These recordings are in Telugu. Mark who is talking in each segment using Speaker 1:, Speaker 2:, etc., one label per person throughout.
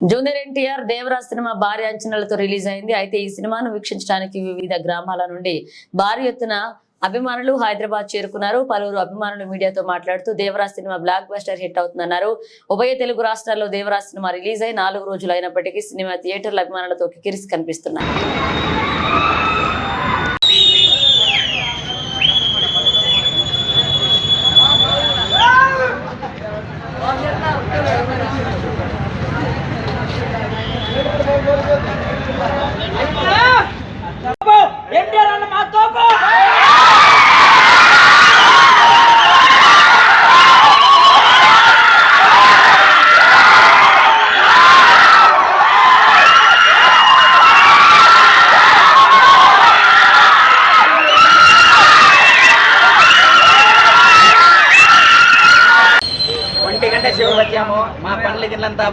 Speaker 1: జూనియర్ ఎన్టీఆర్ దేవరాజ్ సినిమా భారీ అంచనాలతో రిలీజ్ అయింది. అయితే ఈ సినిమాను వీక్షించడానికి వివిధ గ్రామాల నుండి భారీ ఎత్తున అభిమానులు హైదరాబాద్ చేరుకున్నారు. పలువురు అభిమానులు మీడియాతో మాట్లాడుతూ దేవరాజ్ సినిమా బ్లాక్ బస్టర్ హిట్ అవుతుందన్నారు. ఉభయ తెలుగు రాష్ట్రాల్లో దేవరాజ్ సినిమా రిలీజ్ అయి 4 రోజులు అయినప్పటికీ సినిమా థియేటర్ల అభిమానులతో కిక్కిరిసి కనిపిస్తున్నాయి.
Speaker 2: మా పనులు గిట్లంతా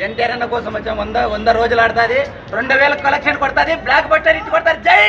Speaker 2: ఎన్టీఆర్ అన్న కోసం వచ్చాము. 100 రోజులు ఆడుతుంది, 2000 కలెక్షన్ కొడుతుంది, బ్లాక్ బస్టర్ ఇటు కొడతారు. జై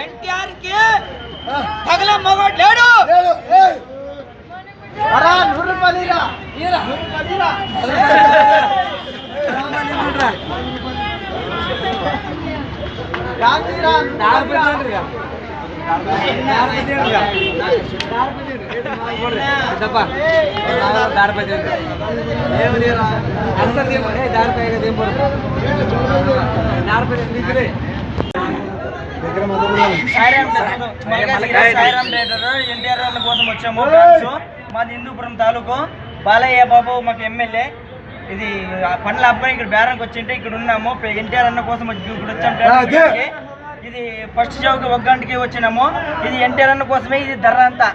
Speaker 2: ఎన్టీఆర్ కి తగల మగోడు లేడు. ఎన్టీఆర్ వాళ్ళ కోసం వచ్చాము. మాది హిందూపురం తాలూకు బాలయ్య బాబు మాకు ఎమ్మెల్యే. ఇది పండ్ల అబ్బాయి ఇక్కడ బేరానికి వచ్చింటే ఇక్కడ ఉన్నాము. ఎన్టీఆర్ అన్న కోసం ఇప్పుడు వచ్చాము. ఇది ఫస్ట్ షోకి 1 గంటకి వచ్చినాము. ఇది ఎన్టీఆర్ అన్న కోసమే ఇది ధర అంతా.